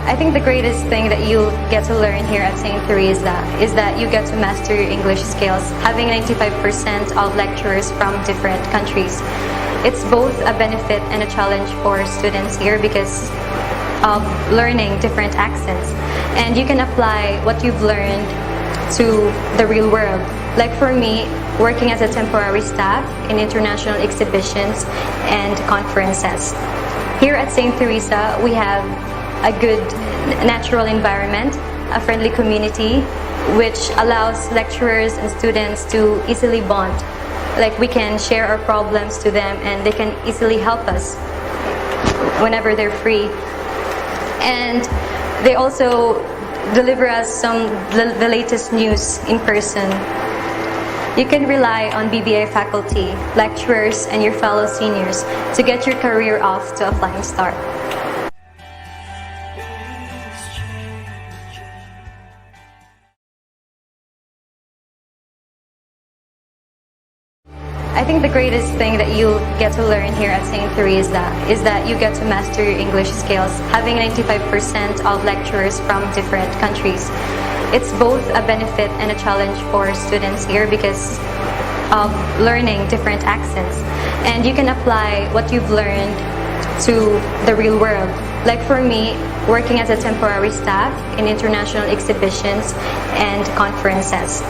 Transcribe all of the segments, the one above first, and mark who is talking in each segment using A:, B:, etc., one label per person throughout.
A: I think the greatest thing that you get to learn here at St. Theresa is that you get to master your English skills, having 95% of lecturers from different countries. It's both a benefit and a challenge for students here because of learning different accents, and you can apply what you've learned to the real world. Like for me, working as a temporary staff in international exhibitions and conferences. Here at St. Theresa, we have a good natural environment, a friendly community, which allows lecturers and students to easily bond. Like we can share our problems to them and they can easily help us whenever they're free. And they also deliver us the latest news in person. You can rely on BBA faculty, lecturers, and your fellow seniors to get your career off to a flying start. I think the greatest thing that you get to learn here at St. Theresa is that you get to master your English skills, having 95% of lecturers from different countries. It's both a benefit and a challenge for students here because of learning different accents, and you can apply what you've learned to the real world. Like for me, working as a temporary staff in international exhibitions and conferences.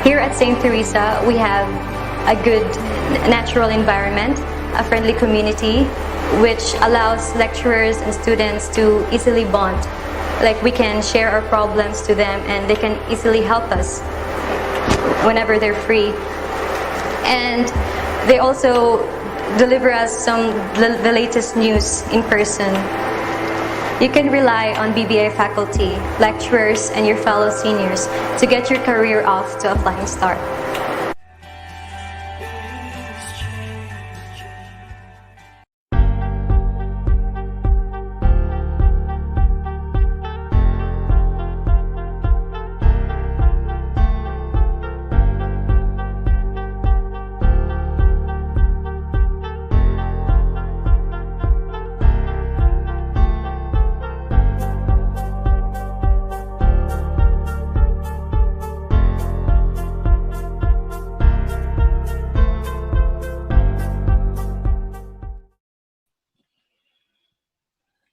A: Here at St. Theresa, we have a good natural environment, a friendly community, which allows lecturers and students to easily bond. Like we can share our problems to them and they can easily help us whenever they're free. And they also deliver us the latest news in person. You can rely on BBA faculty, lecturers, and your fellow seniors to get your career off to a flying start.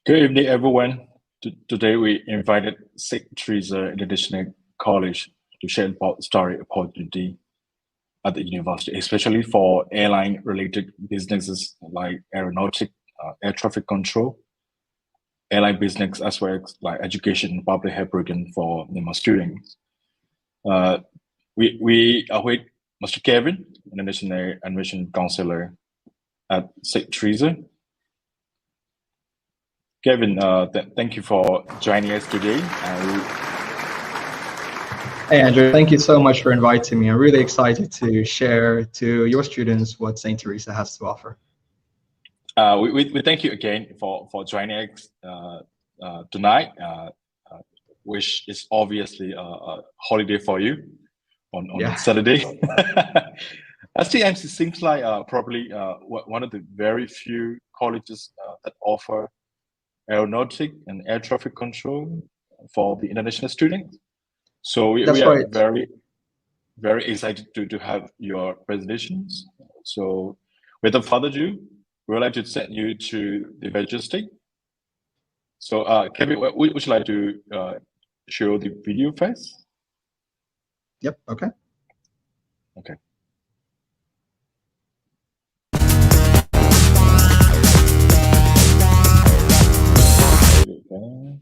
B: Good evening, everyone. Today we invited Theresa International College to share about story opportunity at the university, especially for airline-related businesses like aeronautics, air traffic control, airline business, as well as like education and public health program for Myanmar students. We are with Mr. Kevin, International Admission Counselor at St. Theresa. Kevin, thank you for joining us today.
C: Hey, Andrew, thank you so much for inviting me. I'm really excited to share to your students what St. Theresa has to offer.
B: We thank you again for joining us tonight, which is obviously a holiday for you on Saturday. STIC seems like probably one of the very few colleges that offer aeronautic and air traffic control for the international students. So we are very, very excited to have your presentations. So without further ado, we'd like to send you to the logistic. So Kevin, would you like to show the video first?
C: Yep, okay.
B: Okay. Okay.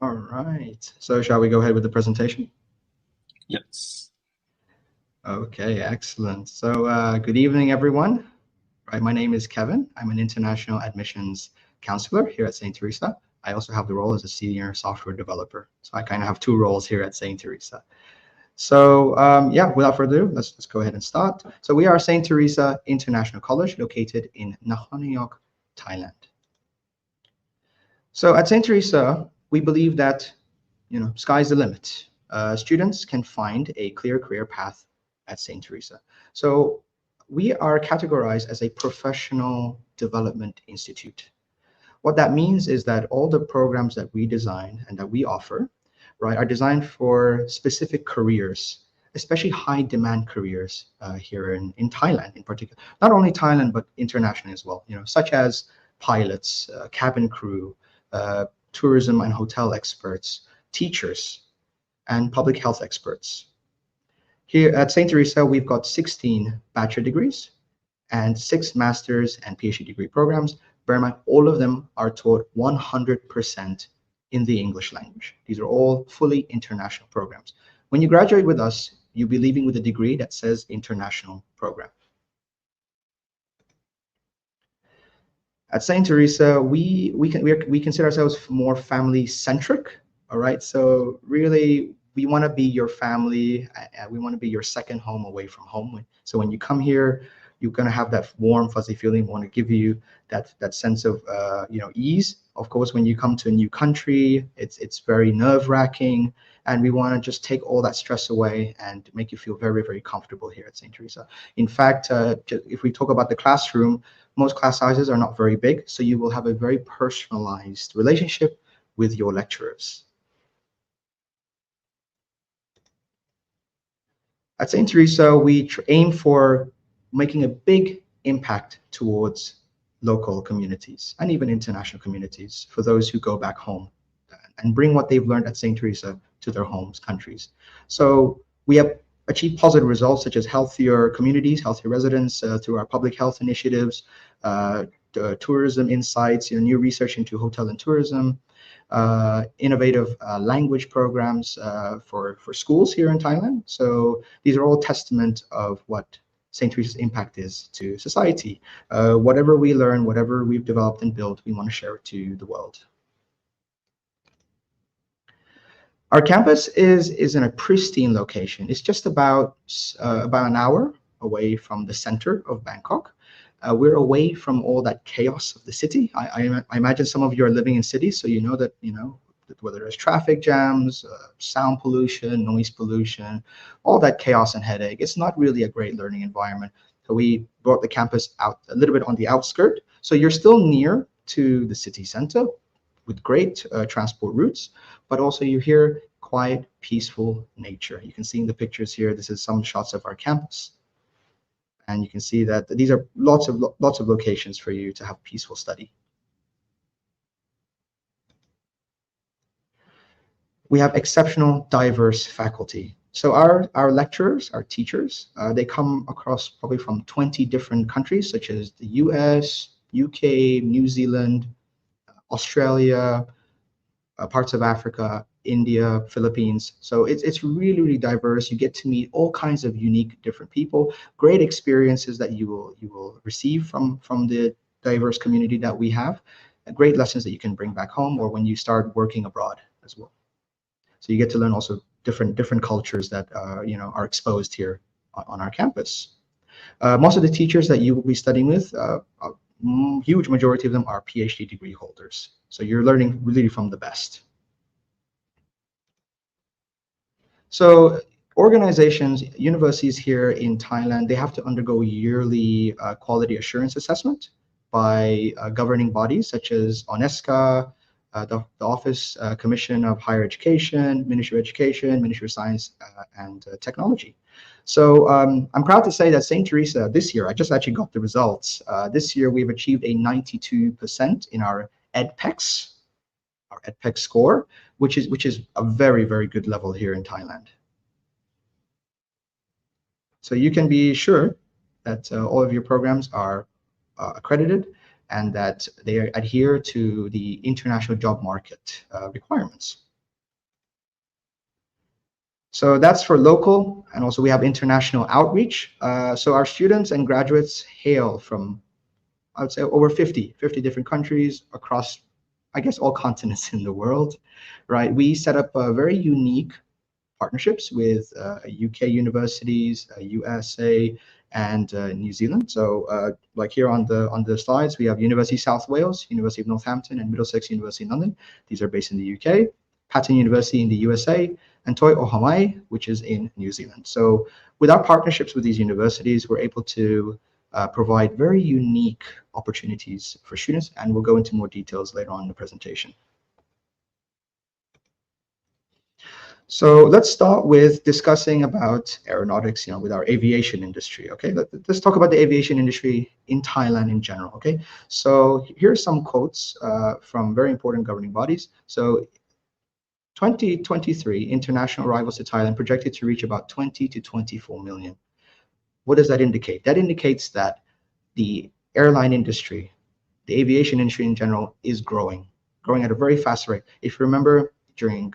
C: All right. So shall we go ahead with the presentation?
B: Yes.
C: Okay, excellent. So good evening, everyone. Right, my name is Kevin. I'm an international admissions counselor here at St. Theresa. I also have the role as a senior software developer. So I kind of have two roles here at St. Theresa. So yeah, without further ado, let's go ahead and start. So we are St. Theresa International College located in Nahoniok, Thailand. So at St. Theresa, we believe that, sky's the limit. Students can find a clear career path at St. Theresa. So we are categorized as a professional development institute. What that means is that all the programs that we design and that we offer, right, are designed for specific careers, especially high demand careers here in Thailand in particular. Not only Thailand, but internationally as well, such as pilots, cabin crew, tourism and hotel experts, teachers, and public health experts. Here at St. Theresa, we've got 16 bachelor degrees and 6 master's and PhD degree programs. Bear in mind, all of them are taught 100% in the English language. These are all fully international programs. When you graduate with us, you'll be leaving with a degree that says international program. At St. Theresa, we consider ourselves more family-centric, all right? So really, we want to be your family. We want to be your second home away from home. So when you come here, you're going to have that warm, fuzzy feeling. We want to give you that sense of ease. Of course, when you come to a new country, it's very nerve-wracking, and we want to just take all that stress away and make you feel very, very comfortable here at St. Theresa. In fact, if we talk about the classroom, most class sizes are not very big, so you will have a very personalized relationship with your lecturers. At St. Theresa, we aim for making a big impact towards local communities and even international communities for those who go back home and bring what they've learned at St. Theresa to their homes countries. So we have achieved positive results such as healthier communities, healthier residents through our public health initiatives, tourism insights, new research into hotel and tourism, innovative language programs for schools here in Thailand. So these are all testament of what St. Teresa's impact is to society. Whatever we learn, whatever we've developed and built, we want to share it to the world. Our campus is in a pristine location. It's just about an hour away from the center of Bangkok. We're away from all that chaos of the city. I imagine some of you are living in cities, so you know that whether there's traffic jams, sound pollution, noise pollution, all that chaos and headache. It's not really a great learning environment. So we brought the campus out a little bit on the outskirt. So you're still near to the city center with great transport routes, but also you hear quiet, peaceful nature. You can see in the pictures here, this is some shots of our campus. And you can see that these are lots of locations for you to have peaceful study. We have exceptional, diverse faculty. So our lecturers, our teachers, they come across probably from 20 different countries, such as the US, UK, New Zealand, Australia, parts of Africa, India, Philippines. So it's really, really diverse. You get to meet all kinds of unique, different people, great experiences that you will receive from the diverse community that we have, great lessons that you can bring back home or when you start working abroad as well. So you get to learn also different cultures that are exposed here on our campus. Most of the teachers that you will be studying with, huge majority of them are PhD degree holders. So you're learning really from the best. So organizations, universities here in Thailand, they have to undergo yearly quality assurance assessment by governing bodies such as UNESCO, the Office Commission of Higher Education, Ministry of Education, Ministry of Science and Technology. So I'm proud to say that St. Theresa this year, I just actually got the results. This year we've achieved a 92% in our EdPEX, score, which is a very, very good level here in Thailand. So you can be sure that all of your programs are accredited and that they adhere to the international job market requirements. So that's for local, and also we have international outreach. So our students and graduates hail from, I would say, over 50 different countries across, I guess, all continents in the world, right? We set up very unique partnerships with UK universities, USA, and New Zealand. So like here on the slides, we have University of South Wales, University of Northampton, and Middlesex University in London. These are based in the UK. Patton University in the USA, and Toi o Hawaii, which is in New Zealand. So with our partnerships with these universities, we're able to provide very unique opportunities for students, and we'll go into more details later on in the presentation. So let's start with discussing about aeronautics, with our aviation industry. Okay, let's talk about the aviation industry in Thailand in general. Okay, so here's some quotes from very important governing bodies. So 2023 international arrivals to Thailand projected to reach about 20 to 24 million. What does that indicate? That indicates that the airline industry, the aviation industry in general, is growing at a very fast rate. If you remember, during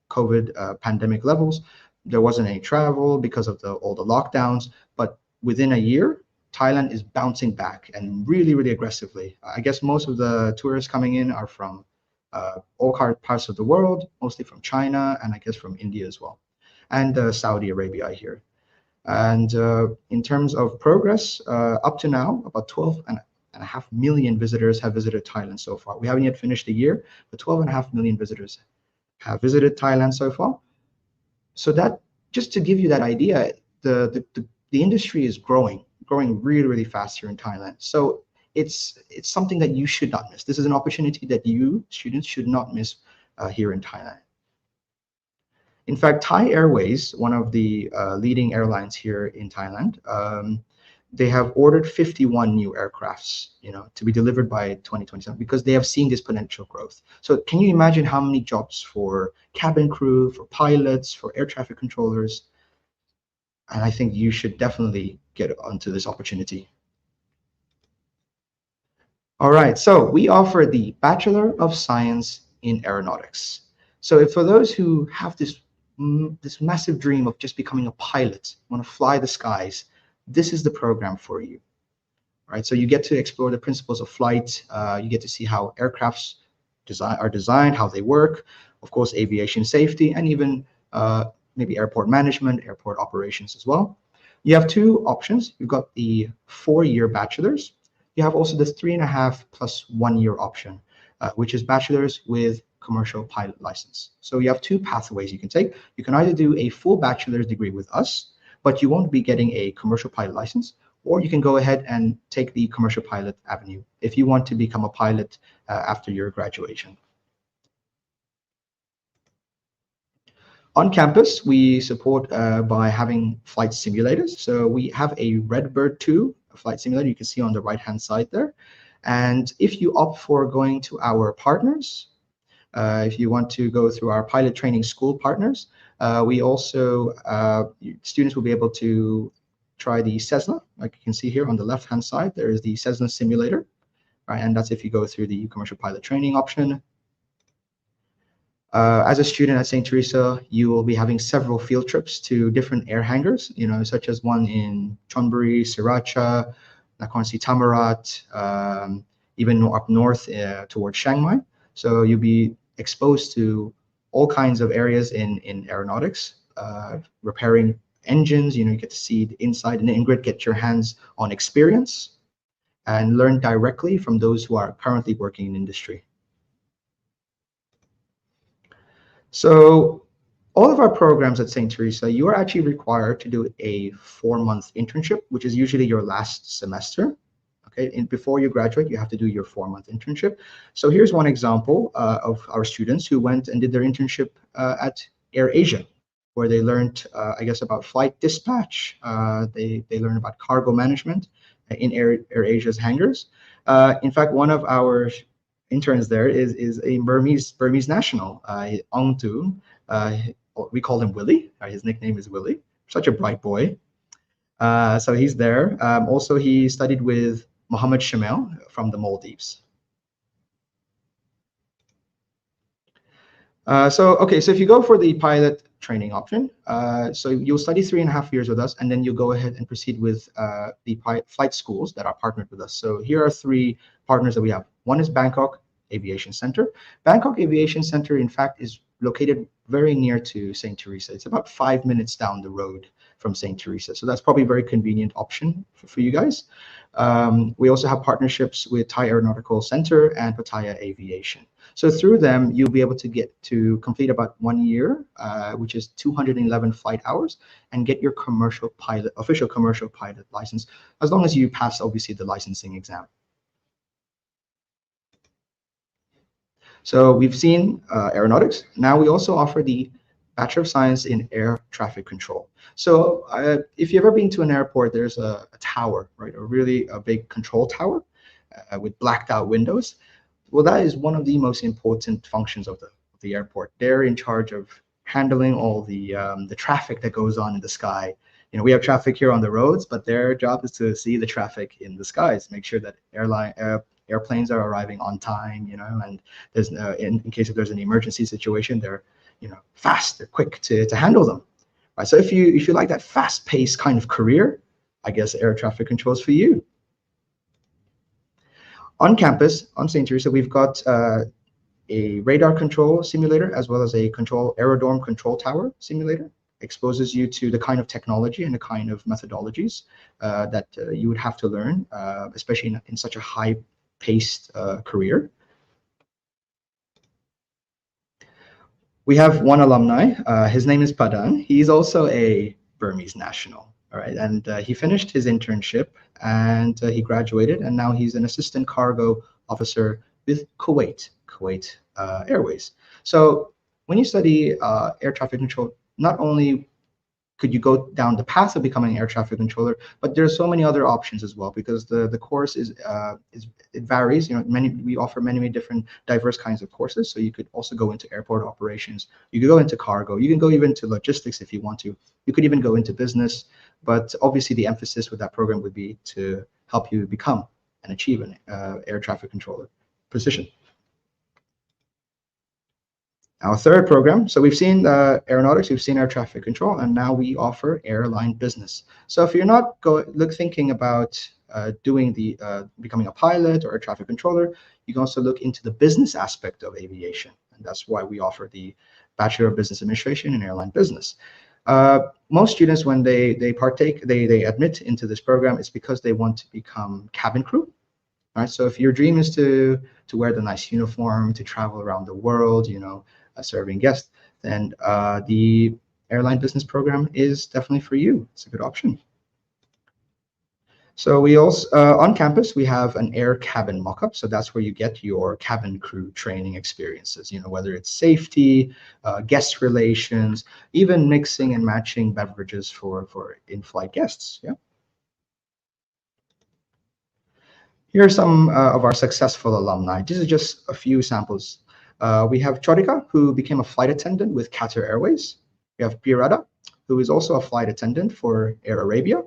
C: COVID pandemic levels, there wasn't any travel because of all the lockdowns, but within a year, Thailand is bouncing back, and really, really aggressively. I guess most of the tourists coming in are from all parts of the world, mostly from China, and I guess from India as well, and Saudi Arabia, I hear. And in terms of progress, up to now, about 12.5 million visitors have visited Thailand so far. We haven't yet finished the year, but 12.5 million visitors have visited Thailand so far. So that, just to give you that idea, the industry is growing really, really fast here in Thailand. So it's something that you should not miss. This is an opportunity that you students should not miss here in Thailand. In fact, Thai Airways, one of the leading airlines here in Thailand, they have ordered 51 new aircrafts, to be delivered by 2027, because they have seen this potential growth. So can you imagine how many jobs for cabin crew, for pilots, for air traffic controllers? And I think you should definitely get onto this opportunity. All right, so we offer the Bachelor of Science in Aeronautics. So for those who have this massive dream of just becoming a pilot, want to fly the skies, this is the program for you. All right, so you get to explore the principles of flight. You get to see how aircrafts are designed, how they work, of course, aviation safety, and even maybe airport management, airport operations as well. You have two options. You've got the 4-year bachelor's. You have also the 3.5 plus 1 year option, which is bachelor's with commercial pilot license. So you have two pathways you can take. You can either do a full bachelor's degree with us, but you won't be getting a commercial pilot license, or you can go ahead and take the commercial pilot avenue if you want to become a pilot after your graduation. On campus, we support by having flight simulators. So we have a Redbird 2 flight simulator you can see on the right-hand side there. And if you opt for going to our partners, if you want to go through our pilot training school partners, we also, students will be able to try the Cessna. Like you can see here on the left-hand side, there is the Cessna simulator, right? And that's if you go through the commercial pilot training option. As a student at St. Theresa, you will be having several field trips to different air hangars, such as one in Chonburi, Sriracha, Nakhon Si Thammarat, even up north towards Chiang Mai. So you'll be exposed to all kinds of areas in aeronautics, repairing engines. You get to see the inside and in-grid, get your hands on experience, and learn directly from those who are currently working in industry. So all of our programs at St. Theresa, you are actually required to do a 4-month internship, which is usually your last semester. Okay, and before you graduate, you have to do your 4-month internship. So here's one example of our students who went and did their internship at AirAsia, where they learned, I guess, about flight dispatch. They learned about cargo management in AirAsia's hangars. In fact, one of our interns there is a Burmese national, Ong Tu. We call him Willie. His nickname is Willie. Such a bright boy. So he's there. Also, he studied with Mohammed Shamel from the Maldives. So if you go for the pilot training option, so you'll study 3.5 years with us, and then you'll go ahead and proceed with the flight schools that are partnered with us. So here are 3 partners that we have. One is Bangkok Aviation Center. Bangkok Aviation Center, in fact, is located very near to St. Theresa. It's about 5 minutes down the road from St. Theresa. So that's probably a very convenient option for you guys. We also have partnerships with Thai Aeronautical Center and Pattaya Aviation. So through them, you'll be able to get to complete about 1 year, which is 211 flight hours, and get your official commercial pilot license, as long as you pass, obviously, the licensing exam. So we've seen aeronautics. Now we also offer the Bachelor of Science in Air Traffic Control. So if you've ever been to an airport, there's a tower, right? A big control tower with blacked out windows. Well, that is one of the most important functions of the airport. They're in charge of handling all the traffic that goes on in the sky. You know, we have traffic here on the roads, but their job is to see the traffic in the skies, make sure that airplanes are arriving on time, you know, and there's in case if there's an emergency situation, they're, you know, fast, they're quick to handle them. Right. So if you like that fast-paced kind of career, I guess air traffic control is for you. On campus, on St. Theresa, we've got a radar control simulator as well as a aerodrome control tower simulator. Exposes you to the kind of technology and the kind of methodologies that you would have to learn, especially in such a high-paced career. We have one alumni. His name is Padan. He's also a Burmese national. All right, and he finished his internship and he graduated, and now he's an assistant cargo officer with Kuwait Airways. So when you study air traffic control, not only could you go down the path of becoming an air traffic controller, but there's so many other options as well, because the course it varies. You know, we offer many different diverse kinds of courses. So you could also go into airport operations. You could go into cargo. You can go even to logistics if you want to. You could even go into business. But obviously, the emphasis with that program would be to help you become and achieve an air traffic controller position. Our third program, so we've seen aeronautics, we've seen air traffic control, and now we offer airline business. So if you're not thinking about becoming a pilot or a traffic controller, you can also look into the business aspect of aviation, and that's why we offer the Bachelor of Business Administration in Airline Business. Most students, when they admit into this program, it's because they want to become cabin crew. All right, so if your dream is to wear the nice uniform, to travel around the world, you know, serving guests, then the airline business program is definitely for you. It's a good option. So we also on campus we have an air cabin mock-up. So that's where you get your cabin crew training experiences. You know, whether it's safety, guest relations, even mixing and matching beverages for in-flight guests. Yeah. Here are some of our successful alumni. This is just a few samples. We have Chorika, who became a flight attendant with Qatar Airways. We have Pirada, who is also a flight attendant for Air Arabia.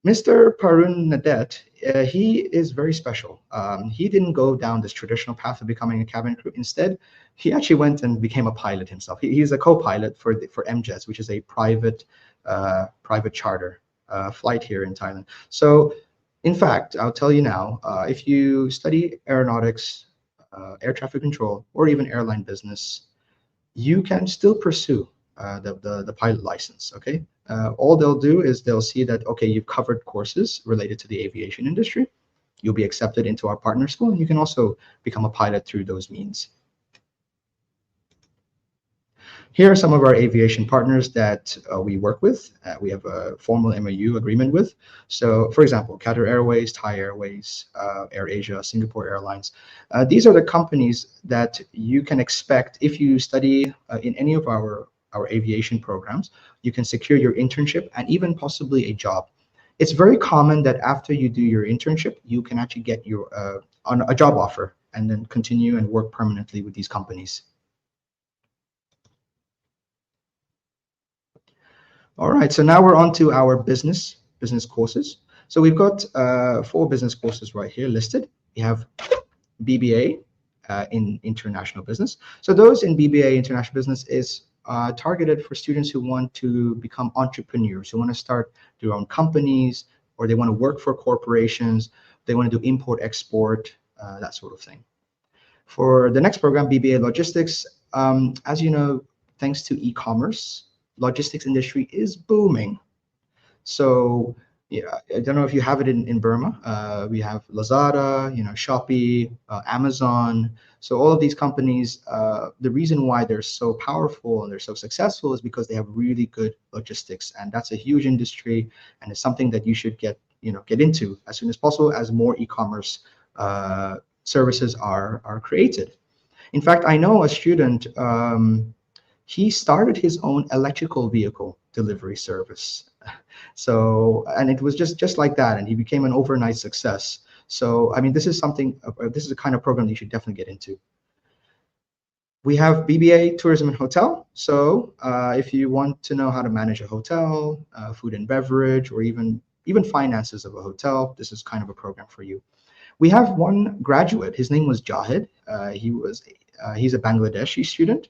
C: Mr. Parun Nadet, he is very special. He didn't go down this traditional path of becoming a cabin crew. Instead, he actually went and became a pilot himself. He's a co-pilot for MJets, which is a private charter flight here in Thailand. So, in fact, I'll tell you now, if you study aeronautics, air traffic control, or even airline business, you can still pursue the pilot license. Okay, all they'll do is they'll see that, okay, you've covered courses related to the aviation industry. You'll be accepted into our partner school, and you can also become a pilot through those means. Here are some of our aviation partners that we work with. We have a formal MOU agreement with. So, for example, Qatar Airways, Thai Airways, AirAsia, Singapore Airlines. These are the companies that you can expect if you study in any of our aviation programs. You can secure your internship and even possibly a job. It's very common that after you do your internship, you can actually get your on a job offer and then continue and work permanently with these companies. All right, so now we're on to our business courses. So we've got 4 business courses right here listed. We have BBA, in international business. So those in BBA International Business is targeted for students who want to become entrepreneurs, who want to start their own companies, or they want to work for corporations, they want to do import, export, that sort of thing. For the next program, BBA Logistics, as you know, thanks to e-commerce, logistics industry is booming. So yeah, I don't know if you have it in Burma. We have Lazada, Shopee, Amazon. So all of these companies, the reason why they're so powerful and they're so successful is because they have really good logistics, and that's a huge industry, and it's something that you should get into as soon as possible as more e-commerce services are created. In fact, I know a student. He started his own electrical vehicle delivery service. So, and it was just like that, and he became an overnight success. So, I mean, this is a kind of program that you should definitely get into. We have BBA Tourism and Hotel. So, if you want to know how to manage a hotel, food and beverage, or even finances of a hotel, this is kind of a program for you. We have one graduate. His name was Jahid. He's a Bangladeshi student.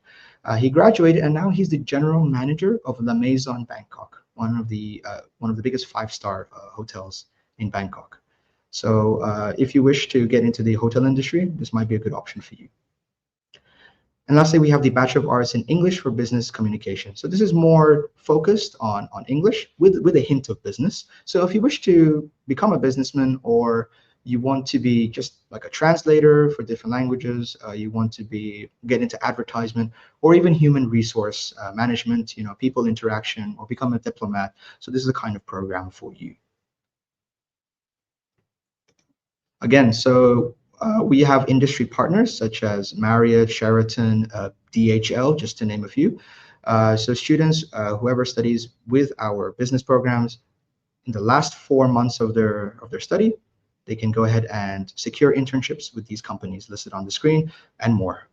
C: He graduated, and now he's the general manager of La Maison Bangkok, one of the biggest 5-star hotels in Bangkok. So if you wish to get into the hotel industry, this might be a good option for you. And lastly, we have the Bachelor of Arts in English for Business Communication. So this is more focused on English with a hint of business. So if you wish to become a businessman, or you want to be just like a translator for different languages, you want to get into advertisement, or even human resource management, people interaction, or become a diplomat. So this is the kind of program for you. Again, so we have industry partners such as Marriott, Sheraton, DHL, just to name a few. So students, whoever studies with our business programs, in the last 4 months of their study, they can go ahead and secure internships with these companies listed on the screen and more.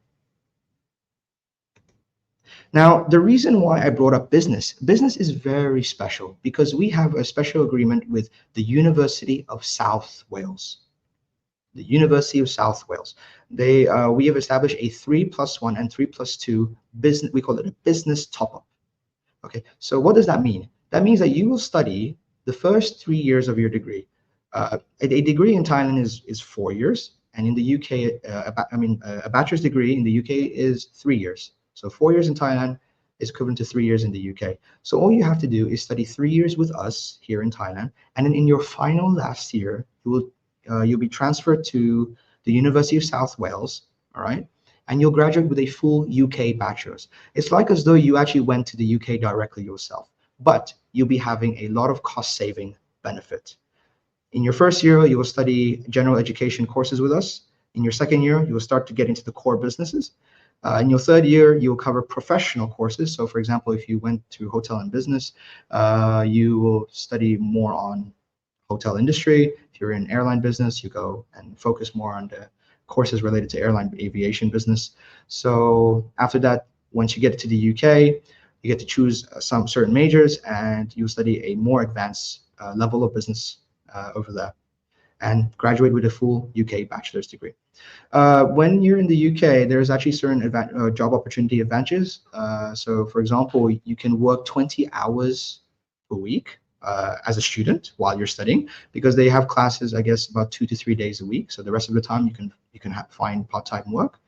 C: Now, the reason why I brought up business is very special because we have a special agreement with the University of South Wales. The University of South Wales. We have established a 3+1 and 3+2 business. We call it a business top-up. Okay, so what does that mean? That means that you will study the first 3 years of your degree. A degree in Thailand is 4 years, and in the UK, a bachelor's degree in the UK is 3 years. So 4 years in Thailand is equivalent to 3 years in the UK. So all you have to do is study 3 years with us here in Thailand, and then in your final last year, you'll be transferred to the University of South Wales, all right? And you'll graduate with a full UK bachelor's. It's like as though you actually went to the UK directly yourself, but you'll be having a lot of cost-saving benefit. In your first year, you will study general education courses with us. In your second year, you will start to get into the core businesses. In your third year, you'll cover professional courses. So for example, if you went to hotel and business, you will study more on hotel industry. If you're in airline business, you go and focus more on the courses related to airline aviation business. So after that, once you get to the UK, you get to choose some certain majors, and you study a more advanced level of business over there, and graduate with a full UK bachelor's degree. When you're in the UK, there's actually certain job opportunity advantages. So for example, you can work 20 hours a week as a student while you're studying, because they have classes, I guess, about 2 to 3 days a week. So the rest of the time you can find part-time work.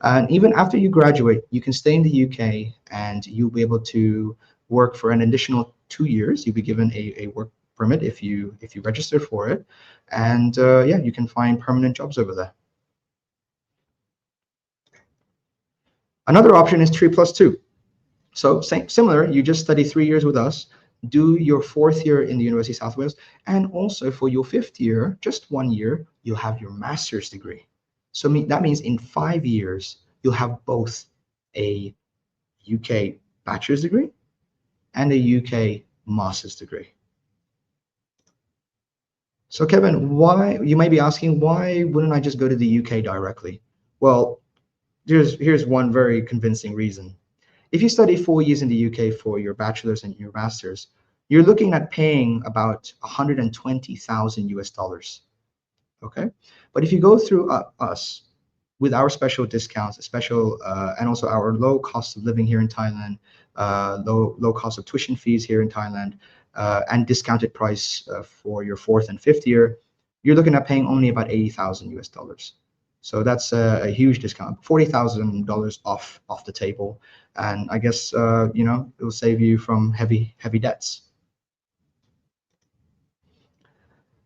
C: And even after you graduate, you can stay in the UK and you'll be able to work for an additional 2 years. You'll be given a work permit if you register for it, and yeah, you can find permanent jobs over there. Another option is 3+2. So similar, you just study 3 years with us, do your 4th year in the University of South Wales, and also for your 5th year, just 1 year, you'll have your master's degree. So that means in 5 years, you'll have both a UK bachelor's degree and a UK master's degree. So Kevin, you might be asking, why wouldn't I just go to the UK directly? Well, here's one very convincing reason. If you study 4 years in the UK for your bachelor's and your master's, you're looking at paying about 120,000 US dollars. Okay, but if you go through us, with our special discounts, and also our low cost of living here in Thailand, low cost of tuition fees here in Thailand, and discounted price for your 4th and 5th year, you're looking at paying only about 80,000 US dollars. So that's a huge discount, $40,000 off the table, and I guess you know, it will save you from heavy debts.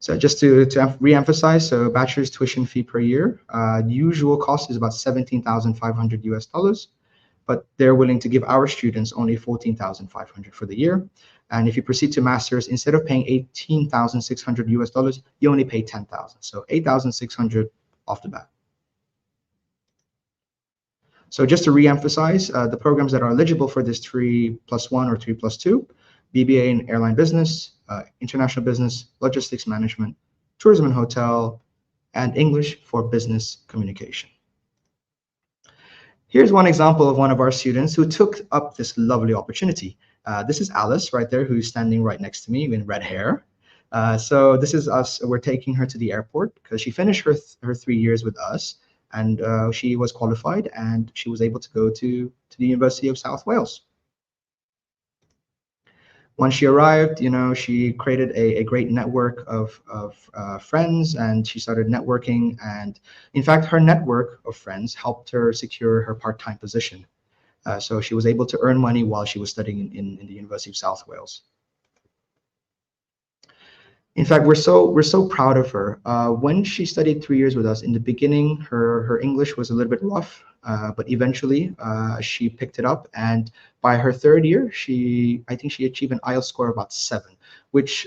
C: So just to re-emphasize, so bachelor's tuition fee per year, the usual cost is about 17,500 US dollars, but they're willing to give our students only 14,500 for the year. And if you proceed to master's, instead of paying 18,600 US dollars, you only pay 10,000. So 8,600 off the bat. So just to re-emphasize, the programs that are eligible for this 3+1 or 3+2, BBA in Airline Business, International Business, Logistics Management, Tourism and Hotel, and English for Business Communication. Here's one example of one of our students who took up this lovely opportunity. This is Alice right there, who's standing right next to me with red hair. So this is us. We're taking her to the airport because she finished her 3 years with us, and she was qualified, and she was able to go to the University of South Wales. Once she arrived, you know, she created a great network of friends, and she started networking. And in fact, her network of friends helped her secure her part-time position. So she was able to earn money while she was studying in the University of South Wales. In fact, we're so proud of her. When she studied 3 years with us, in the beginning, her English was a little bit rough, but eventually she picked it up. And by her 3rd year, I think she achieved an IELTS score of about 7, which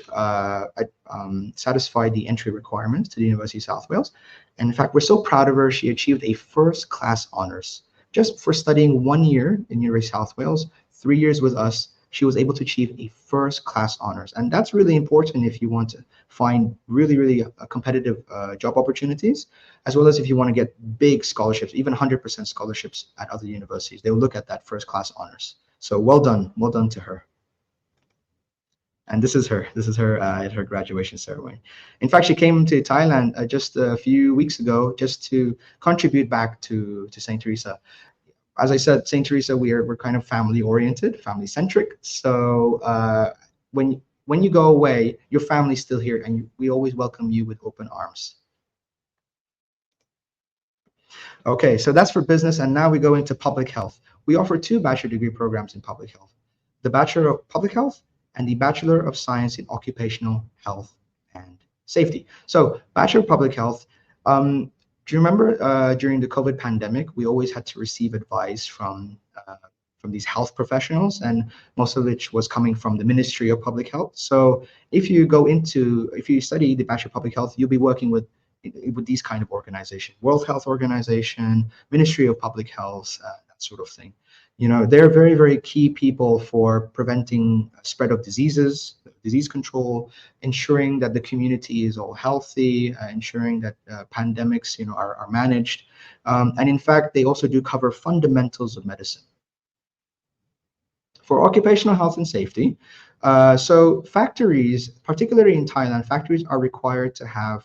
C: satisfied the entry requirements to the University of South Wales. And in fact, we're so proud of her. She achieved a first-class honors just for studying 1 year in University of South Wales, 3 years with us. She was able to achieve a first-class honors. And that's really important if you want to find really competitive job opportunities, as well as if you want to get big scholarships, even 100% scholarships at other universities. They will look at that first-class honors. So well done to her. And this is her at her graduation ceremony. In fact, she came to Thailand just a few weeks ago just to contribute back to St. Theresa. As I said, St. Theresa, we're kind of family-oriented, family-centric. So when you go away, your family's still here, and we always welcome you with open arms. Okay, so that's for business, and now we go into public health. We offer 2 bachelor degree programs in public health: the Bachelor of Public Health and the Bachelor of Science in Occupational Health and Safety. So, Bachelor of Public Health. Do you remember during the COVID pandemic, we always had to receive advice from these health professionals, and most of which was coming from the Ministry of Public Health. So if you study the Bachelor of Public Health, you'll be working with these kind of organizations: World Health Organization, Ministry of Public Health, that sort of thing. You know, they're very key people for preventing spread of diseases, disease control, ensuring that the community is all healthy, ensuring that pandemics, you know, are managed. And in fact, they also do cover fundamentals of medicine. For occupational health and safety, so factories, particularly in Thailand, factories are required to have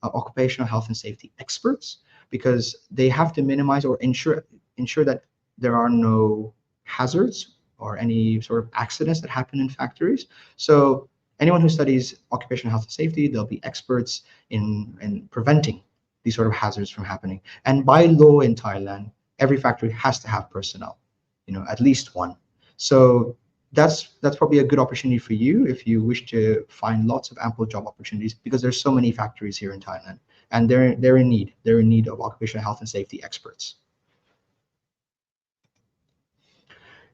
C: occupational health and safety experts, because they have to minimize or ensure that there are no hazards or any sort of accidents that happen in factories. So anyone who studies occupational health and safety, they'll be experts in preventing these sort of hazards from happening. And by law in Thailand, every factory has to have personnel, you know, at least one. So that's probably a good opportunity for you if you wish to find lots of ample job opportunities, because there's so many factories here in Thailand, and they're in need of occupational health and safety experts.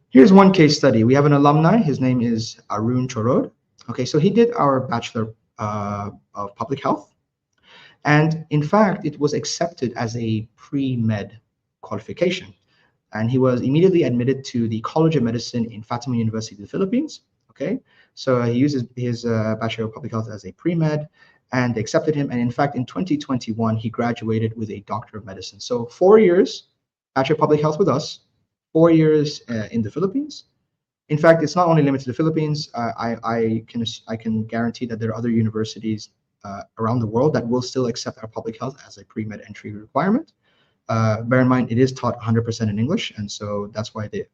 C: Here's one case study. We have an alumni. His name is Arun Chorod. Okay, so he did our Bachelor of Public Health. And in fact, it was accepted as a pre-med qualification. And he was immediately admitted to the College of Medicine in Fatima University of the Philippines. Okay, so he uses his Bachelor of Public Health as a pre-med, and they accepted him. And in fact, in 2021, he graduated with a Doctor of Medicine. So 4 years, Bachelor of Public Health with us, 4 years in the Philippines. In fact, it's not only limited to the Philippines. I can guarantee that there are other universities around the world that will still accept our public health as a pre-med entry requirement. Bear in mind, it is taught 100% in English, and so that's why the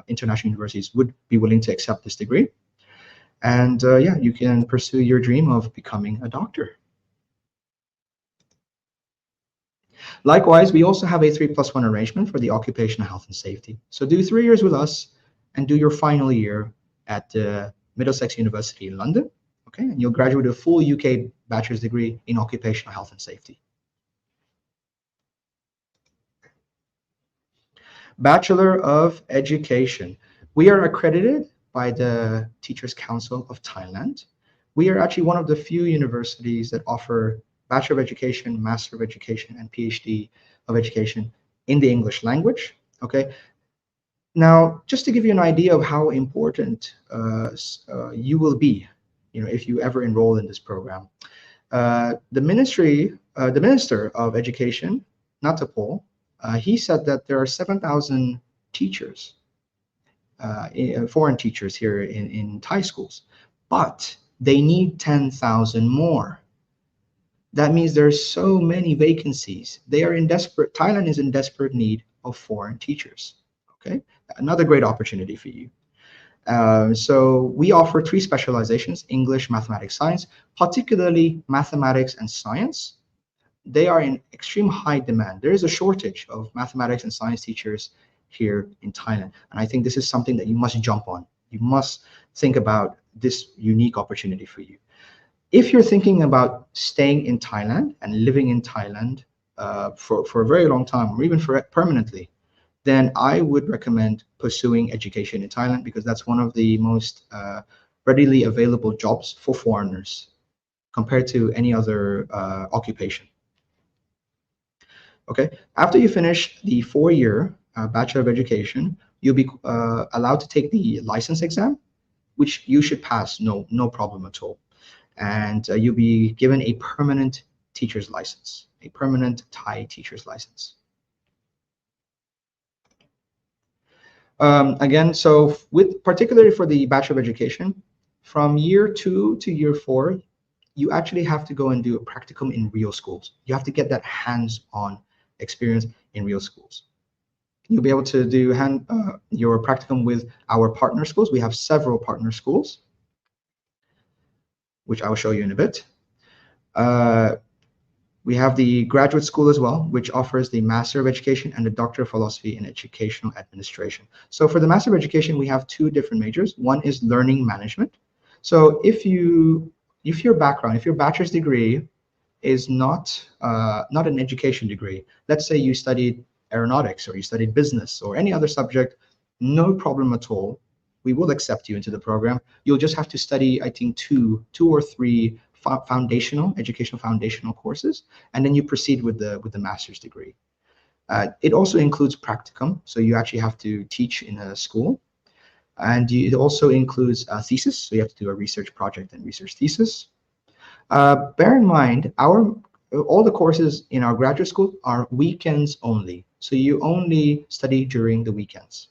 C: international universities would be willing to accept this degree. And yeah, you can pursue your dream of becoming a doctor. Likewise, we also have a 3+1 arrangement for the occupational health and safety. So do 3 years with us and do your final year at Middlesex University in London. Okay, and you'll graduate with a full UK bachelor's degree in occupational health and safety. Bachelor of Education. We are accredited by the Teachers Council of Thailand. We are actually one of the few universities that offer Bachelor of Education, Master of Education, and PhD of Education in the English language. Okay. Now, just to give you an idea of how important you will be, if you ever enroll in this program, the Minister of Education, Natapol, he said that there are 7,000 teachers, foreign teachers here in Thai schools, but they need 10,000 more. That means there's so many vacancies. Thailand is in desperate need of foreign teachers. Okay, another great opportunity for you. So we offer 3 specializations: English, mathematics, science, particularly mathematics and science. They are in extreme high demand. There is a shortage of mathematics and science teachers here in Thailand. And I think this is something that you must jump on. You must think about this unique opportunity for you. If you're thinking about staying in Thailand and living in Thailand for a very long time, or even for permanently, then I would recommend pursuing education in Thailand, because that's one of the most readily available jobs for foreigners compared to any other occupation. Okay, after you finish the 4-year Bachelor of Education, you'll be allowed to take the license exam, which you should pass, no problem at all. And you'll be given a permanent teacher's license, a permanent Thai teacher's license. Again, so particularly for the Bachelor of Education, from year 2 to year 4, you actually have to go and do a practicum in real schools. You have to get that hands-on experience in real schools. You'll be able to do your practicum with our partner schools. We have several partner schools, which I will show you in a bit. We have the graduate school as well, which offers the Master of Education and the Doctor of Philosophy in Educational Administration. So for the Master of Education, we have 2 different majors. One is Learning Management. So if your bachelor's degree is not an education degree, let's say you studied aeronautics or you studied business or any other subject, no problem at all. We will accept you into the program. You'll just have to study, I think, two or three educational foundational courses, and then you proceed with the master's degree. It also includes practicum, so you actually have to teach in a school, and it also includes a thesis, so you have to do a research project and research thesis. Bear in mind, all the courses in our graduate school are weekends only, so you only study during the weekends.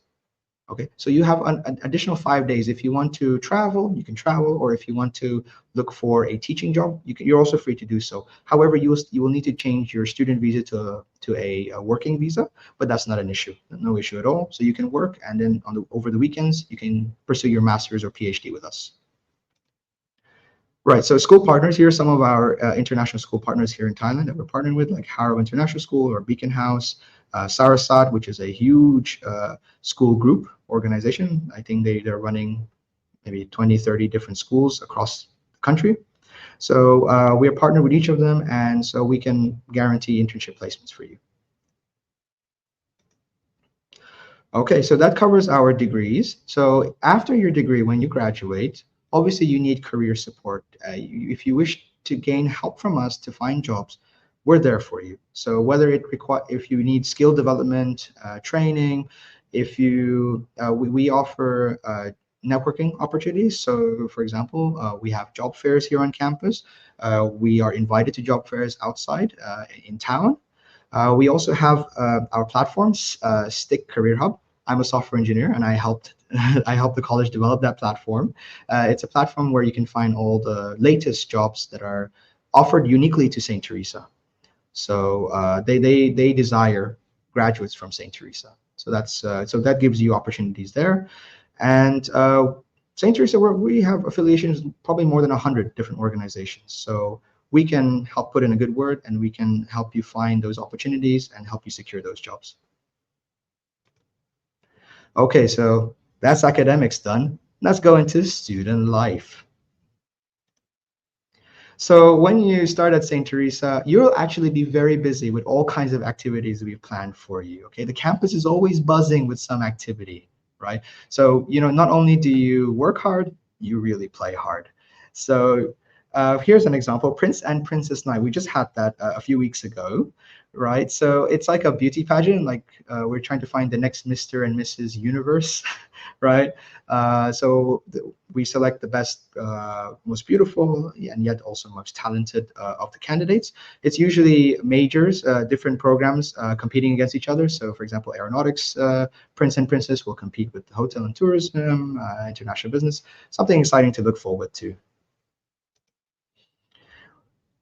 C: Okay, so you have an additional 5 days. If you want to travel, you can travel, or if you want to look for a teaching job, you're also free to do so. However, you will need to change your student visa to a working visa, but that's not an issue, no issue at all. So you can work, and then over the weekends, you can pursue your master's or PhD with us. Right, so school partners, here are some of our international school partners here in Thailand that we're partnering with, like Harrow International School or Beacon House, Sarasat, which is a huge school group organization. I think they're running maybe 20, 30 different schools across the country. So we are partnered with each of them, and so we can guarantee internship placements for you. Okay, so that covers our degrees. So after your degree, when you graduate, obviously you need career support. If you wish to gain help from us to find jobs, we're there for you. So whether if you need skill development, training, we offer networking opportunities. So for example, we have job fairs here on campus. We are invited to job fairs outside in town. We also have our platforms, STIC Career Hub. I'm a software engineer, and I helped the college develop that platform. It's a platform where you can find all the latest jobs that are offered uniquely to St. Theresa. So they desire graduates from St. Theresa. So that's so that gives you opportunities there. And St. Theresa, we have affiliations with probably more than 100 different organizations. So we can help put in a good word, and we can help you find those opportunities and help you secure those jobs. Okay, so that's academics done. Let's go into student life. So when you start at St. Theresa, you'll actually be very busy with all kinds of activities we've planned for you. Okay, the campus is always buzzing with some activity, right? So, you know, not only do you work hard, you really play hard. So here's an example, Prince and Princess Night. We just had that a few weeks ago, right? So it's like a beauty pageant, like we're trying to find the next Mr. and Mrs. Universe, right? So we select the best, most beautiful, and yet also most talented of the candidates. It's usually majors, different programs competing against each other. So for example, Aeronautics, Prince and Princess will compete with hotel and tourism, international business, something exciting to look forward to.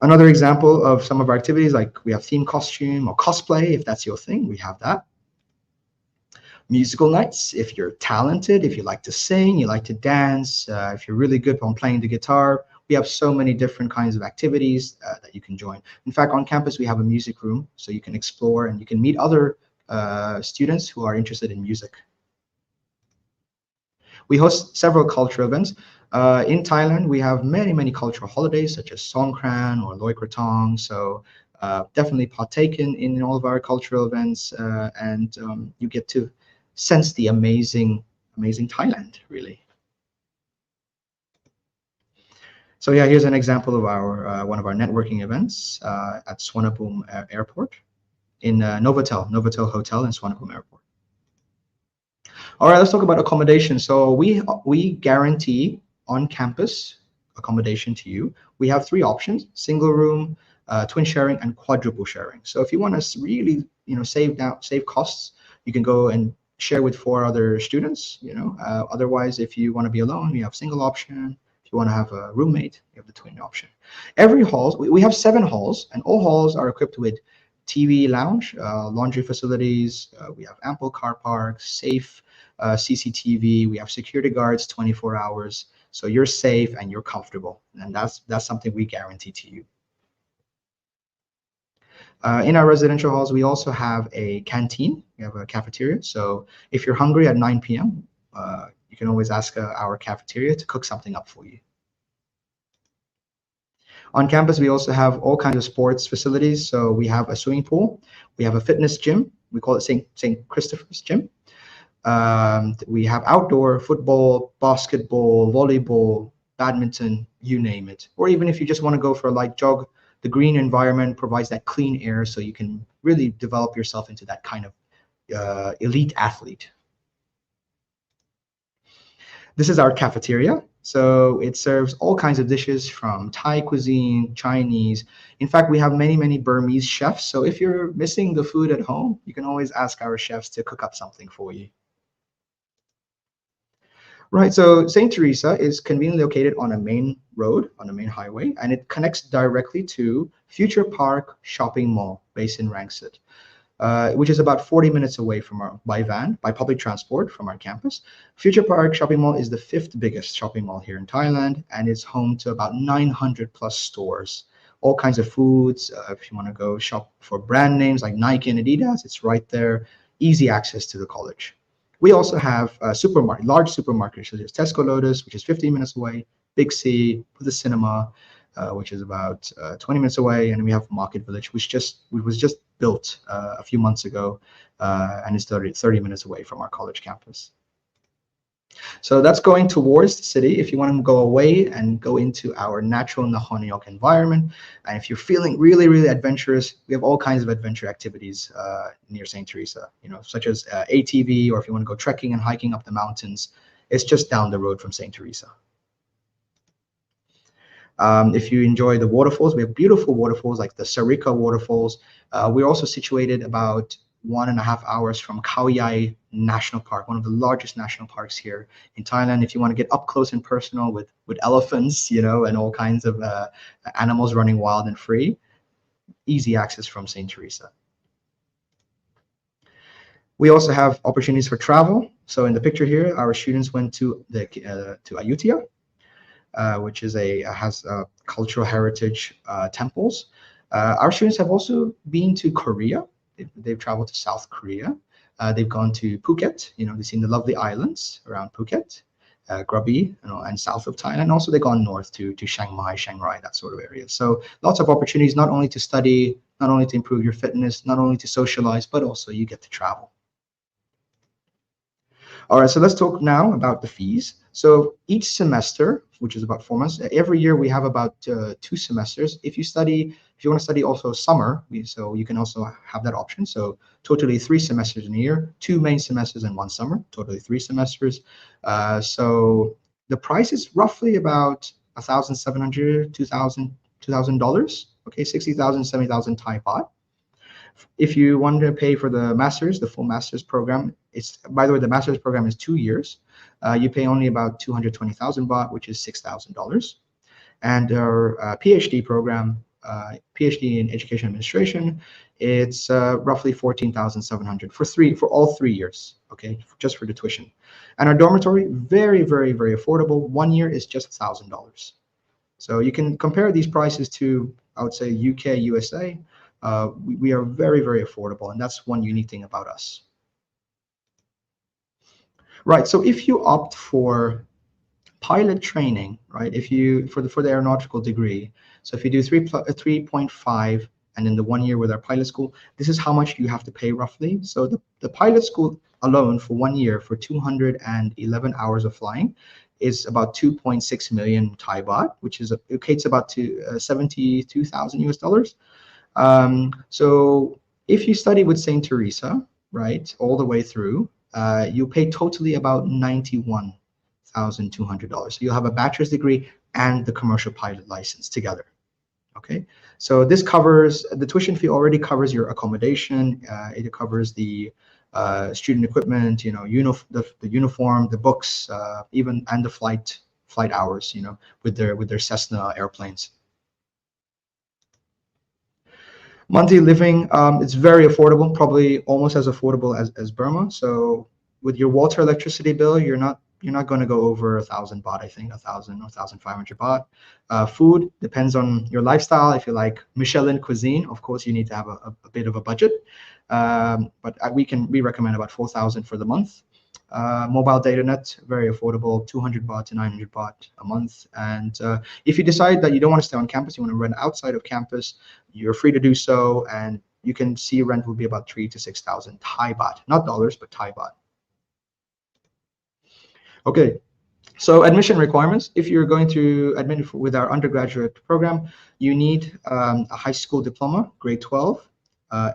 C: Another example of some of our activities, like we have theme costume or cosplay, if that's your thing, we have that. Musical nights, if you're talented, if you like to sing, you like to dance, if you're really good on playing the guitar, we have so many different kinds of activities that you can join. In fact, on campus, we have a music room, so you can explore and you can meet other students who are interested in music. We host several cultural events. In Thailand, we have many cultural holidays such as Songkran or Loi Krathong. So definitely partake in all of our cultural events, and you get to sense the amazing Thailand, really. So yeah, here's an example of our one of our networking events at Suvarnabhumi Airport in Novotel Hotel in Suvarnabhumi Airport. All right, let's talk about accommodation. So we guarantee on-campus accommodation to you. We have 3 options: single room, twin sharing, and quadruple sharing. So if you want to really, you know, save costs, you can go and share with 4 other students. You know, otherwise, if you want to be alone, we have single option. If you want to have a roommate, you have the twin option. Every halls, we have 7 halls, and all halls are equipped with TV lounge, laundry facilities. We have ample car parks, safe CCTV. We have security guards 24 hours. So you're safe and you're comfortable, and that's something we guarantee to you. In our residential halls, we also have a canteen. We have a cafeteria. So if you're hungry at 9 p.m., you can always ask our cafeteria to cook something up for you. On campus, we also have all kinds of sports facilities. So we have a swimming pool. We have a fitness gym. We call it St. Christopher's Gym. We have outdoor football, basketball, volleyball, badminton, you name it. Or even if you just want to go for a light jog, the green environment provides that clean air, so you can really develop yourself into that kind of elite athlete. This is our cafeteria. So it serves all kinds of dishes from Thai cuisine, Chinese. In fact, we have many Burmese chefs. So if you're missing the food at home, you can always ask our chefs to cook up something for you. Right, so St. Theresa is conveniently located on a main road, on a main highway, and it connects directly to Future Park Shopping Mall based in Rangsit, which is about 40 minutes away from by public transport from our campus. Future Park Shopping Mall is the 5th biggest shopping mall here in Thailand, and it's home to about 900 plus stores, all kinds of foods. If you want to go shop for brand names like Nike and Adidas, it's right there, easy access to the college. We also have large supermarkets such as Tesco Lotus, which is 15 minutes away, Big C, the cinema, which is about 20 minutes away, and we have Market Village, which was just built a few months ago, and is 30 minutes away from our college campus. So that's going towards the city. If you want to go away and go into our natural Nahoniok environment, and if you're feeling really adventurous, we have all kinds of adventure activities near St. Theresa, you know, such as ATV, or if you want to go trekking and hiking up the mountains, it's just down the road from St. Theresa. If you enjoy the waterfalls, we have beautiful waterfalls like the Sarika waterfalls. We're also situated about 1.5 hours from Khao Yai National Park, one of the largest national parks here in Thailand. If you want to get up close and personal with elephants, you know, and all kinds of animals running wild and free, easy access from St. Theresa. We also have opportunities for travel. So in the picture here, our students went to to Ayutthaya, which is has cultural heritage temples. Our students have also been to Korea. They've traveled to South Korea. They've gone to Phuket. They've seen the lovely islands around Phuket, Krabi, and south of Thailand. Also, they've gone north to Chiang Mai, Chiang Rai, that sort of area. So lots of opportunities, not only to study, not only to improve your fitness, not only to socialize, but also you get to travel. All right, so let's talk now about the fees. So each semester, which is about 4 months, every year we have about 2 semesters. If you want to study also summer, so you can also have that option. So totally 3 semesters in a year, 2 main semesters and 1 summer, totally 3 semesters. So the price is roughly about $1,700, $2,000. Okay, 60,000, 70,000 Thai baht. If you want to pay for the master's, the full master's program, by the way, the master's program is 2 years. You pay only about 220,000 baht, which is $6,000. And our PhD program, PhD in Education Administration, it's roughly 14,700 for all 3 years. Okay, just for the tuition. And our dormitory, very, very, very affordable. 1 year is just $1,000. So you can compare these prices to, I would say, UK, USA. We are very, very affordable, and that's one unique thing about us. Right, so if you opt for pilot training, right, for the aeronautical degree, so if you do 3.5 and then the 1 year with our pilot school, this is how much you have to pay roughly. So the pilot school alone for 1 year for 211 hours of flying is about 2.6 million Thai baht, which equates about to 72,000 US dollars. So if you study with St. Theresa, right, all the way through, you pay totally about $91,200. So you'll have a bachelor's degree and the commercial pilot license together. Okay, so this covers the tuition fee, already covers your accommodation. It covers the student equipment, the uniform, the books, and the flight hours, with their Cessna airplanes. Monthly living, it's very affordable, probably almost as affordable as Burma. So with your water, electricity bill, you're not going to go over 1,000 baht, I think, 1,000 or 1,500 baht. Food depends on your lifestyle. If you like Michelin cuisine, of course, you need to have a bit of a budget. But we recommend about 4,000 for the month. Mobile data net, very affordable, 200 baht to 900 baht a month. And if you decide that you don't want to stay on campus, you want to rent outside of campus, you're free to do so. And you can see rent will be about 3,000 to 6,000 Thai baht, not dollars, but Thai baht. Okay, so admission requirements. If you're going to admit with our undergraduate program, you need a high school diploma, grade 12,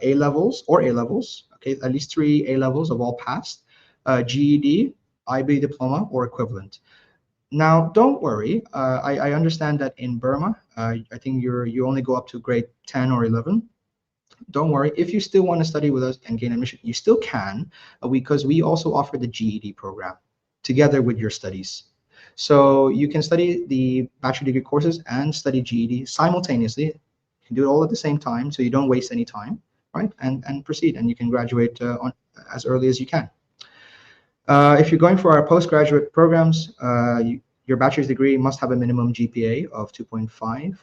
C: A-levels, okay, at least 3 A-levels of all passed, GED, IB diploma, or equivalent. Now, don't worry. I understand that in Burma, I think you only go up to grade 10 or 11. Don't worry. If you still want to study with us and gain admission, you still can, because we also offer the GED program together with your studies. So you can study the bachelor degree courses and study GED simultaneously. You can do it all at the same time, so you don't waste any time, right? And proceed, and you can graduate as early as you can. If you're going for our postgraduate programs, your bachelor's degree must have a minimum GPA of 2.5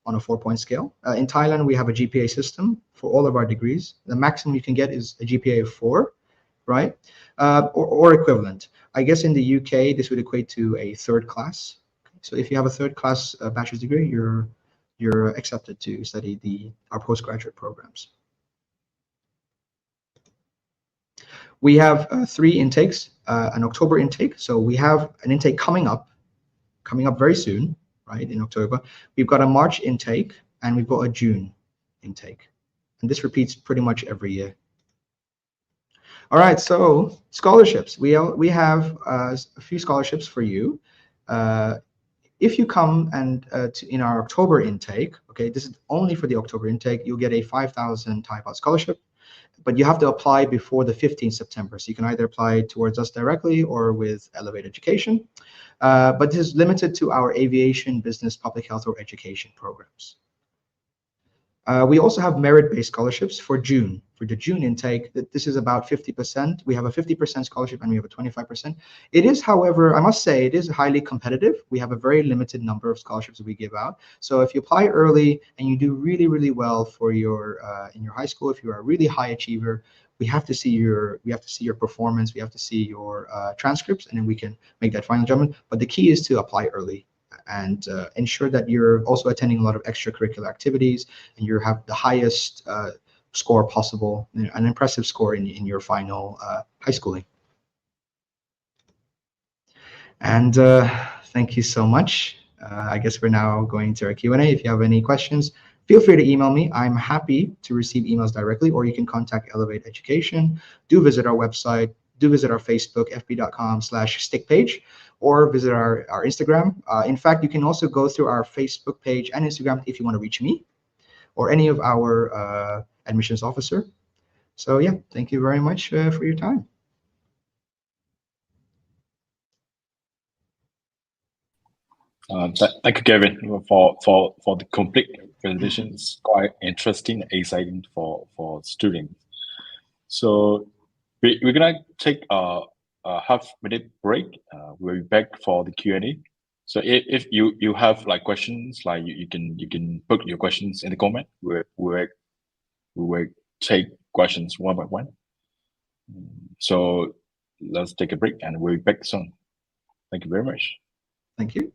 C: on a 4-point scale. In Thailand, we have a GPA system for all of our degrees. The maximum you can get is a GPA of 4, right? Or equivalent. I guess in the UK, this would equate to a 3rd class. So if you have a 3rd class bachelor's degree, you're accepted to study our postgraduate programs. We have 3 intakes, an October intake. So we have an intake coming up very soon, right, in October. We've got a March intake, and we've got a June intake. And this repeats pretty much every year. All right, so scholarships. We have a few scholarships for you. If you come and in our October intake, okay, this is only for the October intake, you'll get a 5,000 Thai baht scholarship, but you have to apply before the 15th September. So you can either apply towards us directly or with Elevate Education. But this is limited to our aviation, business, public health, or education programs. We also have merit-based scholarships for June. For the June intake, this is about 50%. We have a 50% scholarship and we have a 25%. It is, however, I must say, it is highly competitive. We have a very limited number of scholarships that we give out. So if you apply early and you do really, really well for your in your high school, if you are a really high achiever, we have to see your performance. We have to see your transcripts, and then we can make that final judgment. But the key is to apply early and ensure that you're also attending a lot of extracurricular activities and you have the highest score possible, an impressive score in your final high schooling. And thank you so much. I guess we're now going to our Q&A. If you have any questions, feel free to email me. I'm happy to receive emails directly, or you can contact Elevate Education. Do visit our website. Do visit our Facebook, fb.com/STIC page, or visit our Instagram. In fact, you can also go through our Facebook page and Instagram if you want to reach me or any of our admissions officer. So yeah, thank you very much for your time.
B: Thank you, Kevin, for the complete presentation. It's quite interesting and exciting for students. So we're gonna take a half-minute break. We'll be back for the Q&A. So if you have like questions, like you can put your questions in the comment. We will take questions one by one. So let's take a break and we'll be back soon. Thank you very much.
C: Thank you.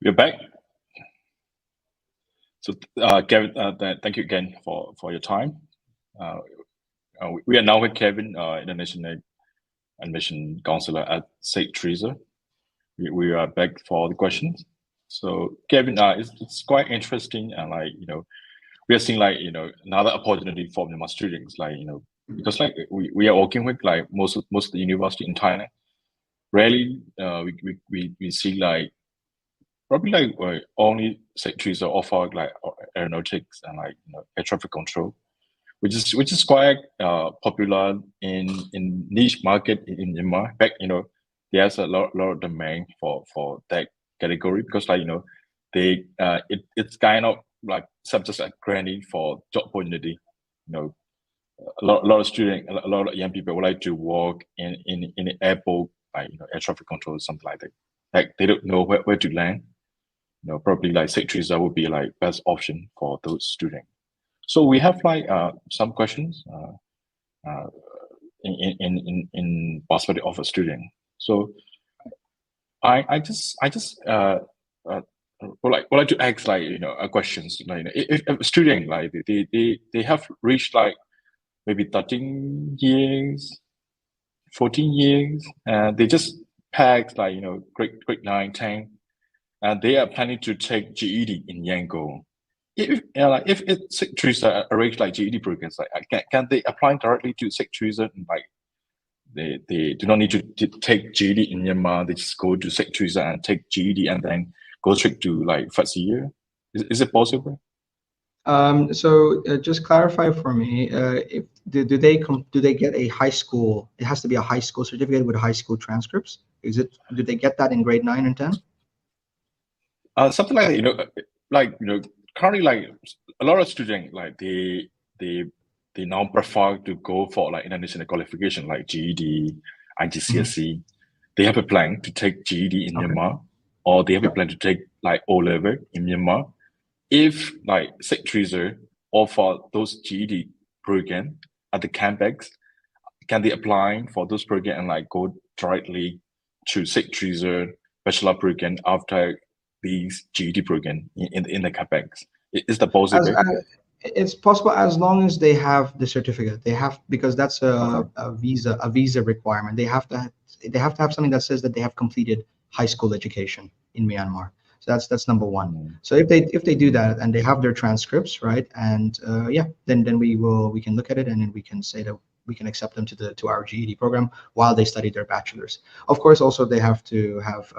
B: We're back. So, Kevin, thank you again for your time. We are now with Kevin, International Admission Counselor at St. Theresa. We are back for the questions. So, Kevin, it's quite interesting, and we are seeing another opportunity for Myanmar students, because we are working with most of the university in Thailand. Rarely we see probably only St. Theresa offer aeronautics and air traffic control, which is quite popular in niche market in Myanmar. Back there's a lot of demand for that category because it's kind of subjects like granting for job opportunity. A lot of students, a lot of young people would like to work in the airport, air traffic control, something like that. They don't know where to land. Probably St. Theresa would be best option for those students. So we have some questions in perspective of a student. So I just would like to ask a questions if a student they have reached maybe 13 years, 14 years, and they just passed grade 9, 10. And they are planning to take GED in Yangon. If St. Theresa arrange GED programs, can they apply directly to St. Theresa? They do not need to take GED in Myanmar. They just go to St. Theresa and take GED and then go straight to first year. Is it possible?
C: So just clarify for me. Do they get a high school? It has to be a high school certificate with high school transcripts. Do they get that in grade 9 and 10?
B: Something like that, currently, like a lot of students, like they now prefer to go for like international qualification, like GED, IGCSE. They have a plan to take GED in Myanmar, or they have a plan to take like O-level in Myanmar. If like SIC Theresa offer those GED program at the campus, can they apply for those program and like go directly to SIC Theresa bachelor program after these GED program in the campus? Is that possible?
C: It's possible as long as they have the certificate. They have, because that's a visa requirement. They have to have something that says that they have completed high school education in Myanmar. So that's number one. So if they do that and they have their transcripts, right, and then we can look at it, and then we can say that we can accept them to our GED program while they study their bachelor's. Of course, also they have to have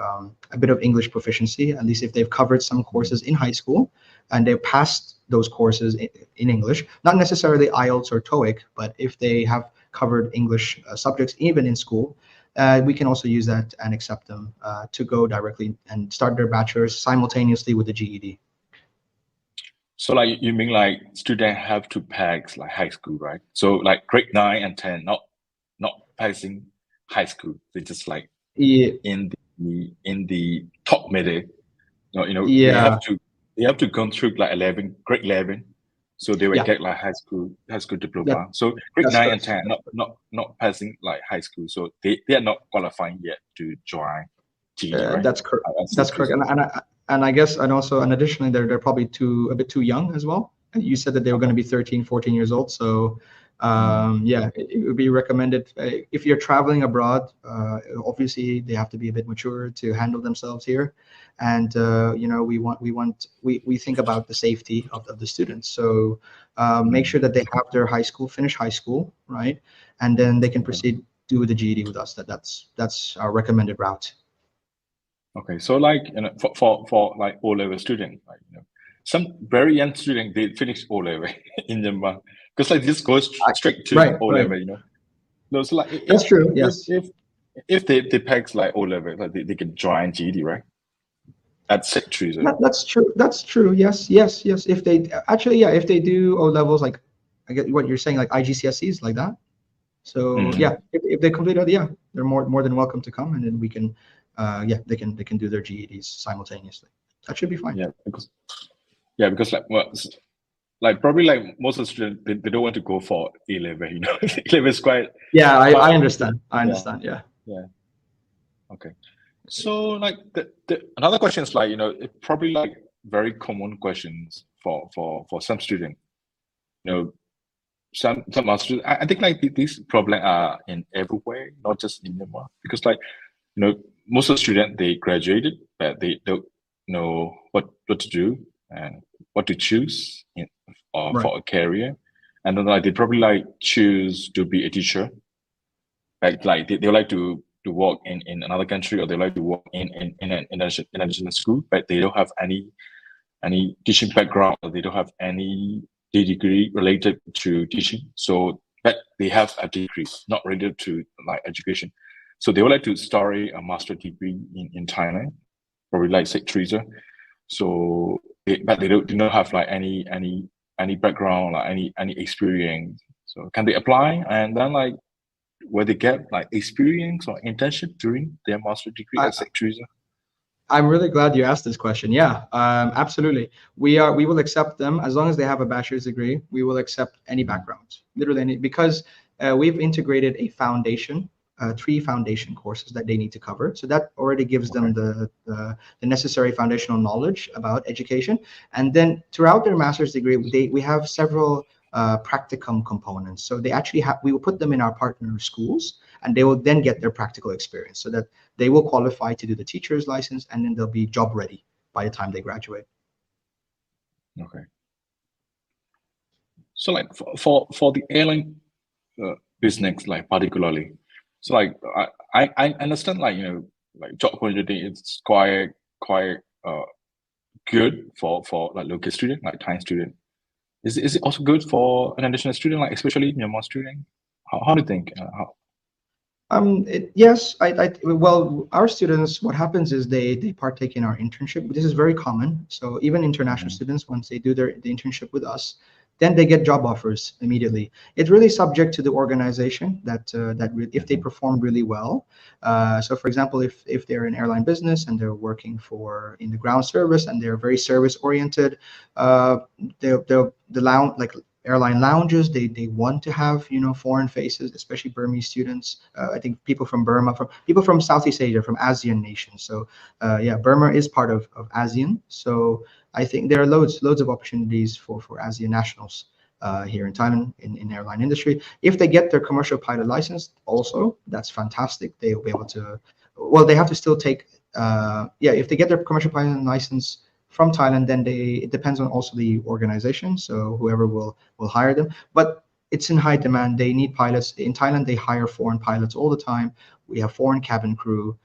C: a bit of English proficiency, at least if they've covered some courses in high school and they've passed those courses in English, not necessarily IELTS or TOEIC, but if they have covered English subjects even in school, we can also use that and accept them to go directly and start their bachelor's simultaneously with the GED.
B: So like you mean like students have to pass like high school, right? So like grade 9 and 10 not passing high school. They just like in the top middle. They have to go through like grade 11. So they will get like high school diploma. So grade 9 and 10 not passing like high school. So they are not qualifying yet to join GED, right?
C: That's correct. That's correct. And I guess, and also, and additionally, they're probably a bit too young as well. And you said that they were going to be 13, 14 years old. So it would be recommended if you're traveling abroad. Obviously, they have to be a bit mature to handle themselves here, and we think about the safety of the students. So make sure that they have their finish high school, right, and then they can proceed do the GED with us. That's our recommended route.
B: Okay, so like for like O-level student, like some very young student, they finish O-level in Myanmar because like this goes straight to O-level, No, so like
C: that's true. Yes.
B: If they pass like O-level, like they can join GED, right? At SIC Theresa.
C: That's true. That's true. Yes. If they do O levels, like I get what you're saying, like IGCSEs like that. So if they complete it, they're more than welcome to come, and then we can. They can do their GEDs simultaneously. That should be fine.
B: Because like probably like most of the students they don't want to go for A-level. A-level is quite.
C: Yeah, I understand. I understand. Yeah.
B: Okay. So like the another question is like it probably like very common questions for some students. Some students. I think like these problems are in everywhere, not just in Myanmar, because like most of the students, they graduated, but they don't know what to do and what to choose for a career. And then like they probably like choose to be a teacher. Like they like to work in another country, or they like to work in an international school, but they don't have any teaching background, or they don't have any degree related to teaching. So but they have a degree not related to like education. So they would like to start a master degree in Thailand, probably like SIC Theresa. So, but they don't have like any background, like any experience. So can they apply, and then like where they get like experience or internship during their master degree at SIC Theresa?
C: I'm really glad you asked this question. Yeah, absolutely. We will accept them as long as they have a bachelor's degree. We will accept any background, literally any, because we've integrated a foundation. 3 foundation courses that they need to cover. So that already gives them the necessary foundational knowledge about education. And then throughout their master's degree, we have several practicum components. So they actually we will put them in our partner schools, and they will then get their practical experience so that they will qualify to do the teacher's license, and then they'll be job ready by the time they graduate.
B: Okay. So like for the airline business, like particularly, so like I understand like like job opportunity is quite good for like local student, like Thai student. Is it also good for an additional student, like especially Myanmar student? How do you think?
C: Yes, well, our students, what happens is they partake in our internship. This is very common. So even international students, once they do the internship with us, then they get job offers immediately. It's really subject to the organization if they perform really well. So for example, if they're in airline business and they're working in the ground service and they're very service oriented, the lounge, like airline lounges, they want to have foreign faces, especially Burmese students. I think people from Burma, from people from Southeast Asia, from ASEAN nations. So yeah, Burma is part of ASEAN. So I think there are loads of opportunities for ASEAN nationals here in Thailand in airline industry. If they get their commercial pilot license, also that's fantastic. They will be able to. Well, they have to still take. If they get their commercial pilot license from Thailand, then it depends on also the organization. So whoever will hire them, but it's in high demand. They need pilots in Thailand. They hire foreign pilots all the time. We have foreign cabin crew,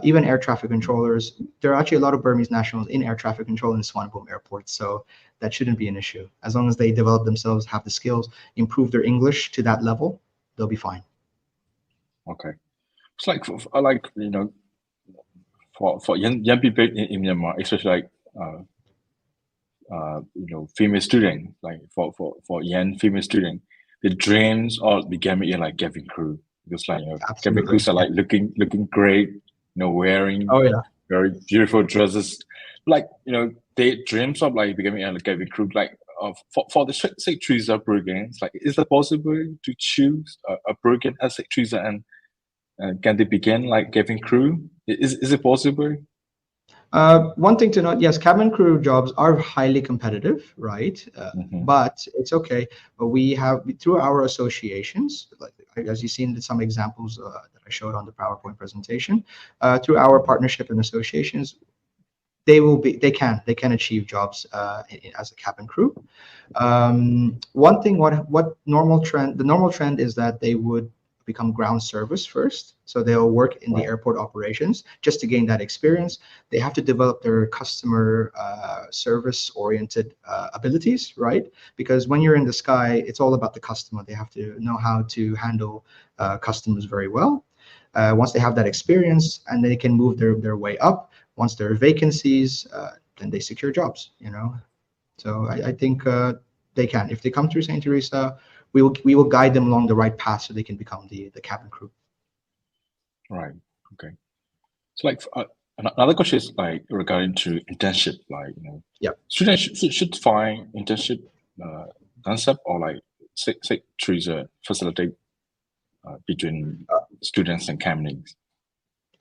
C: even air traffic controllers. There are actually a lot of Burmese nationals in air traffic control in Suvarnabhumi Airport. So that shouldn't be an issue. As long as they develop themselves, have the skills, improve their English to that level, they'll be fine.
B: Okay. It's like for young people in Myanmar, especially like female student, like for young female student, the dreams all became like cabin crew, because like cabin crews are like looking great, wearing very beautiful dresses, like they dreams of like becoming a cabin crew, like for the SITC programs. Like, is it possible to choose a program as SITC and can they begin like cabin crew? Is it possible?
C: One thing to note, yes, cabin crew jobs are highly competitive, right? But it's okay. But we have, through our associations, like as you've seen some examples that I showed on the PowerPoint presentation, through our partnership and associations, they can achieve jobs as a cabin crew. One thing, the normal trend is that they would become ground service first. So they'll work in the airport operations just to gain that experience. They have to develop their customer service oriented abilities, right? Because when you're in the sky, it's all about the customer. They have to know how to handle customers very well. Once they have that experience, and they can move their way up. Once there are vacancies, then they secure jobs, So I think they can. If they come through St. Theresa, we will guide them along the right path so they can become the cabin crew.
B: Right. Okay. So like another question is like regarding to internship, like students should find internship concept, or like say Theresa facilitate between students and companies.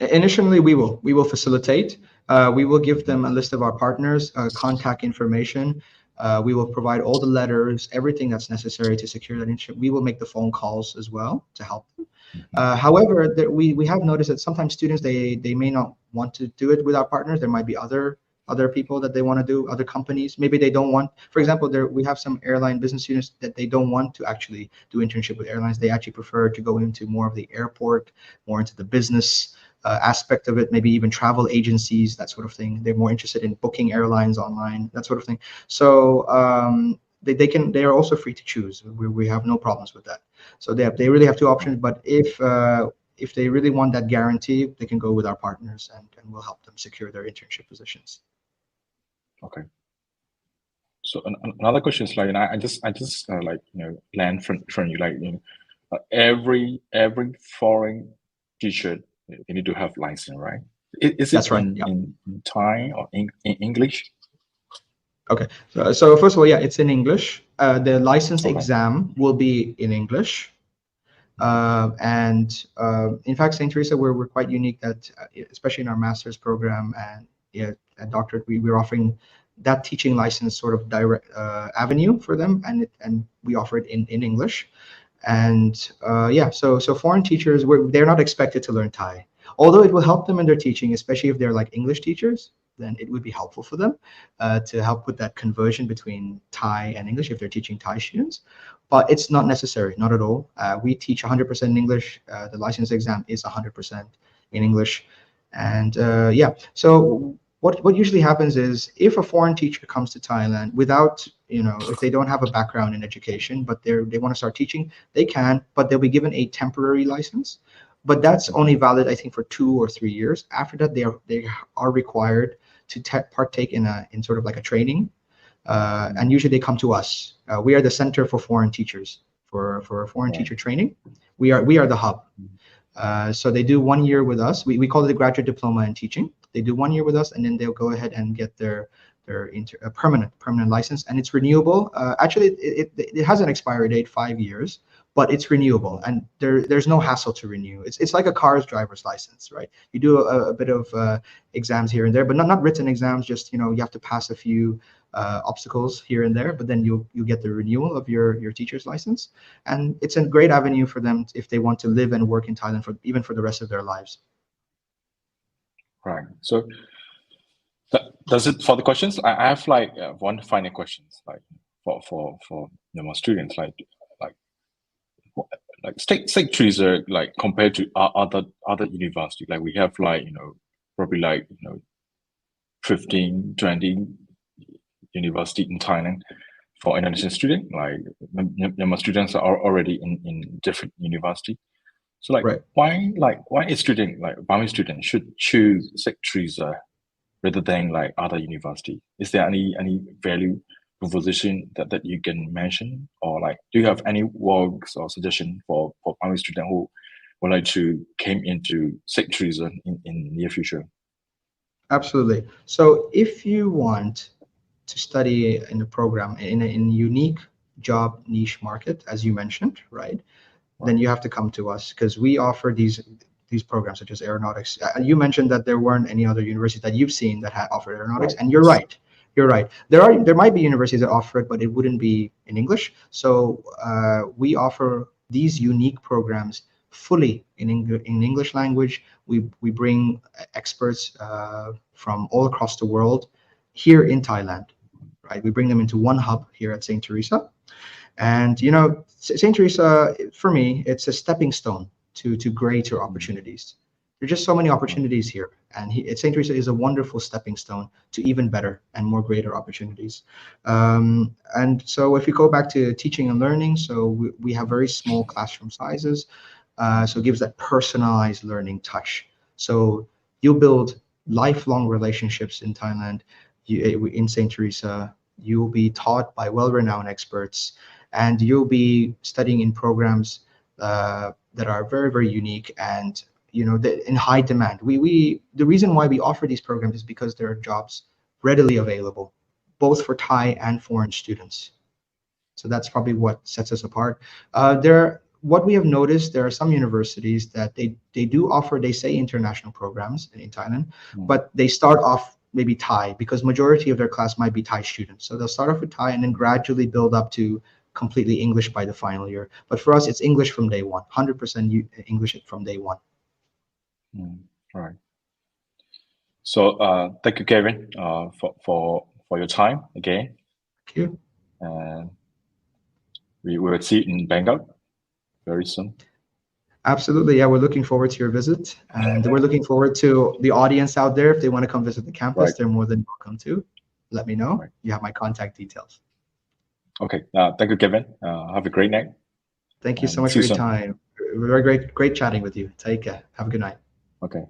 C: Initially, we will facilitate. We will give them a list of our partners, contact information. We will provide all the letters, everything that's necessary to secure that internship. We will make the phone calls as well to help them. However, we have noticed that sometimes students, they may not want to do it with our partners. There might be other people that they want to do, other companies. Maybe they don't want, for example, we have some airline business students that they don't want to actually do internship with airlines. They actually prefer to go into more of the airport, more into the business aspect of it, maybe even travel agencies, that sort of thing. They're more interested in booking airlines online, that sort of thing. So they are also free to choose. We have no problems with that. So they really have two options. But if they really want that guarantee, they can go with our partners, and we'll help them secure their internship positions.
B: Okay. So another question is like, I just like learn from you, like every foreign teacher, you need to have license, right? Is it in Thai or in English?
C: Okay, so first of all, it's in English. The license exam will be in English. And in fact, St. Theresa, we're quite unique that, especially in our master's program and at doctorate, we're offering that teaching license sort of direct avenue for them, and we offer it in English. And so foreign teachers, they're not expected to learn Thai, although it will help them in their teaching, especially if they're like English teachers. Then it would be helpful for them to help with that conversion between Thai and English if they're teaching Thai students. But it's not necessary, not at all. We teach 100% in English. The license exam is 100% in English. And so what usually happens is, if a foreign teacher comes to Thailand without, if they don't have a background in education, but they want to start teaching, they can, but they'll be given a temporary license. but that's only valid, I think, for 2 or 3 years. After that, they are required to partake in sort of like a training, and usually they come to us. We are the Center for Foreign Teachers for foreign teacher training. We are the hub. So they do 1 year with us. We call it a graduate diploma in teaching. They do 1 year with us, and then they'll go ahead and get their permanent license, and it's renewable. Actually, it has an expiry date, 5 years, but it's renewable, and there's no hassle to renew. It's like a car's driver's license, right? You do a bit of exams here and there, but not written exams. Just you have to pass a few obstacles here and there, but then you get the renewal of your teacher's license, and it's a great avenue for them if they want to live and work in Thailand even for the rest of their lives.
B: Right. So does it for the questions? I have like one final questions, like for students, like STIC Theresa, like compared to other university, like we have like probably like 15, 20 university in Thailand for international student. Like Myanmar students are already in different university. So like why a student like Burmese student should choose STIC Theresa rather than like other university? Is there any value proposition that you can mention, or like do you have any works or suggestion for Burmese student who would like to came into STIC Theresa in near future? Absolutely.
C: So if you want to study in a program in a unique job niche market, as you mentioned, right? Then you have to come to us, because we offer these programs such as aeronautics. You mentioned that there weren't any other universities that you've seen that had offered aeronautics, and you're right. You're right. There might be universities that offer it, but it wouldn't be in English. So we offer these unique programs fully in English language. We bring experts from all across the world here in Thailand, right? We bring them into one hub here at St. Theresa. And St. Theresa, for me, it's a stepping stone to greater opportunities. There's just so many opportunities here, and St. Theresa is a wonderful stepping stone to even better and more greater opportunities. And so if we go back to teaching and learning, so we have very small classroom sizes, so it gives that personalized learning touch. So you build lifelong relationships in Thailand. In St. Theresa, you will be taught by well-renowned experts, and you'll be studying in programs that are very, very unique and in high demand. The reason why we offer these programs is because there are jobs readily available, both for Thai and foreign students. So that's probably what sets us apart. What we have noticed, there are some universities that they do offer, they say international programs in Thailand, but they start off maybe Thai, because majority of their class might be Thai students. So they'll start off with Thai and then gradually build up to completely English by the final year. But for us, it's English from day one, 100% English from day one.
B: All right. So thank you, Kevin, for your time again.
C: Thank you.
B: And we will see you in Bangkok very soon.
C: Absolutely. Yeah, we're looking forward to your visit, and we're looking forward to the audience out there. If they want to come visit the campus, they're more than welcome to. Let me know. You have my contact details.
B: Okay. Thank you, Kevin. Have a great night.
C: Thank you so much for your time. Very great chatting with you. Take care. Have a good night.
B: Okay.